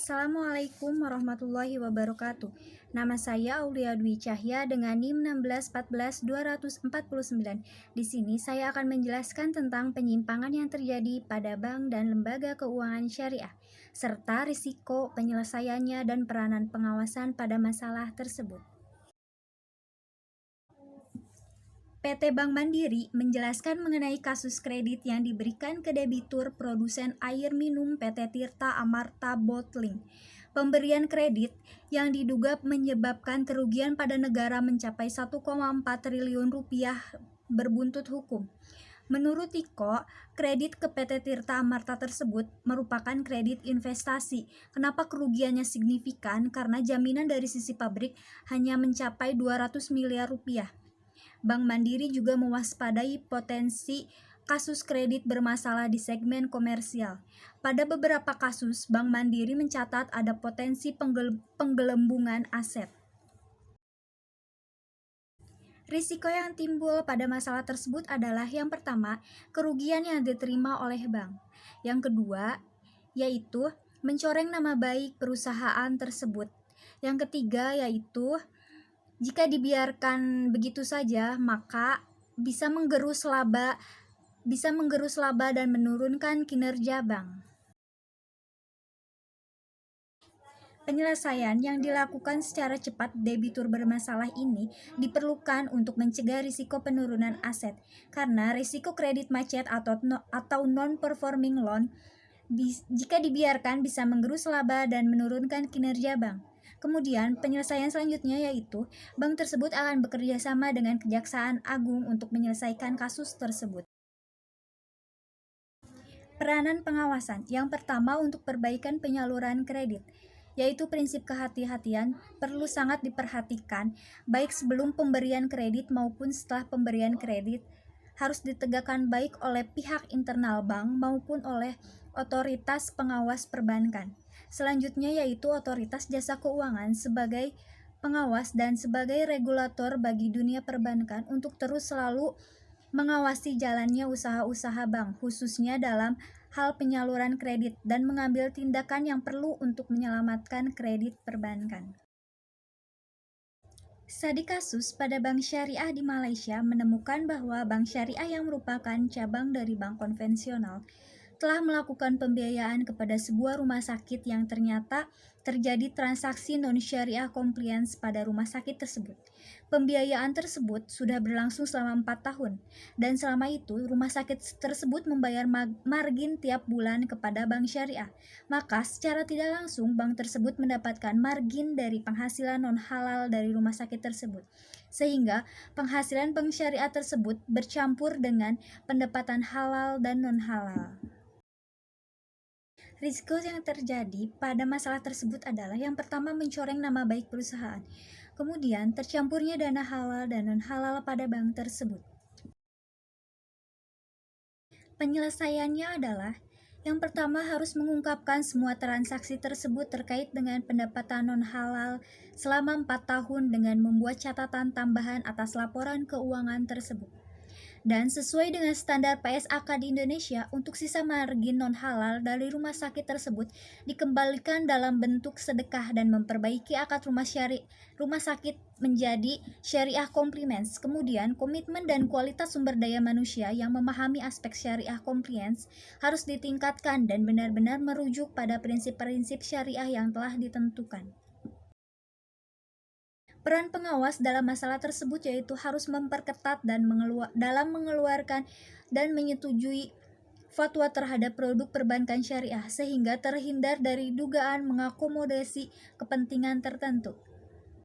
Assalamualaikum warahmatullahi wabarakatuh. Nama saya Aulia Dwi Cahya dengan NIM 1614249. Di sini saya akan menjelaskan tentang penyimpangan yang terjadi pada bank dan lembaga keuangan syariah, serta risiko penyelesaiannya dan peranan pengawasan pada masalah tersebut. PT Bank Mandiri menjelaskan mengenai kasus kredit yang diberikan ke debitur produsen air minum PT Tirta Amarta Bottling. Pemberian kredit yang diduga menyebabkan kerugian pada negara mencapai 1,4 triliun rupiah berbuntut hukum. Menurut Tiko, kredit ke PT Tirta Amarta tersebut merupakan kredit investasi. Kenapa kerugiannya signifikan? Karena jaminan dari sisi pabrik hanya mencapai 200 miliar rupiah. Bank Mandiri juga mewaspadai potensi kasus kredit bermasalah di segmen komersial. Pada beberapa kasus, Bank Mandiri mencatat ada potensi penggelembungan aset. Risiko yang timbul pada masalah tersebut adalah yang pertama, kerugian yang diterima oleh bank. Yang kedua, yaitu mencoreng nama baik perusahaan tersebut. Yang ketiga, yaitu jika dibiarkan begitu saja, maka bisa menggerus laba dan menurunkan kinerja bank. Penyelesaian yang dilakukan secara cepat debitur bermasalah ini diperlukan untuk mencegah risiko penurunan aset, karena risiko kredit macet atau non-performing loan jika dibiarkan bisa menggerus laba dan menurunkan kinerja bank. Kemudian, penyelesaian selanjutnya yaitu bank tersebut akan bekerja sama dengan Kejaksaan Agung untuk menyelesaikan kasus tersebut. Peranan pengawasan. Yang pertama, untuk perbaikan penyaluran kredit, yaitu prinsip kehati-hatian perlu sangat diperhatikan, baik sebelum pemberian kredit maupun setelah pemberian kredit, harus ditegakkan baik oleh pihak internal bank maupun oleh otoritas pengawas perbankan. Selanjutnya yaitu otoritas jasa keuangan sebagai pengawas dan sebagai regulator bagi dunia perbankan untuk terus selalu mengawasi jalannya usaha-usaha bank, khususnya dalam hal penyaluran kredit dan mengambil tindakan yang perlu untuk menyelamatkan kredit perbankan. Studi kasus pada bank syariah di Malaysia menemukan bahwa bank syariah yang merupakan cabang dari bank konvensional telah melakukan pembiayaan kepada sebuah rumah sakit yang ternyata terjadi transaksi non-syariah compliance pada rumah sakit tersebut. Pembiayaan tersebut sudah berlangsung selama 4 tahun, dan selama itu rumah sakit tersebut membayar margin tiap bulan kepada bank syariah. Maka secara tidak langsung bank tersebut mendapatkan margin dari penghasilan non-halal dari rumah sakit tersebut. Sehingga penghasilan bank syariah tersebut bercampur dengan pendapatan halal dan non-halal. Risiko yang terjadi pada masalah tersebut adalah yang pertama, mencoreng nama baik perusahaan, kemudian tercampurnya dana halal dan non-halal pada bank tersebut. Penyelesaiannya adalah yang pertama, harus mengungkapkan semua transaksi tersebut terkait dengan pendapatan non-halal selama 4 tahun dengan membuat catatan tambahan atas laporan keuangan tersebut. Dan sesuai dengan standar PSAK di Indonesia, untuk sisa margin non-halal dari rumah sakit tersebut dikembalikan dalam bentuk sedekah dan memperbaiki akad rumah sakit menjadi syariah compliance. Kemudian, komitmen dan kualitas sumber daya manusia yang memahami aspek syariah compliance harus ditingkatkan dan benar-benar merujuk pada prinsip-prinsip syariah yang telah ditentukan. Peran pengawas dalam masalah tersebut yaitu harus memperketat dan dalam mengeluarkan dan menyetujui fatwa terhadap produk perbankan syariah sehingga terhindar dari dugaan mengakomodasi kepentingan tertentu.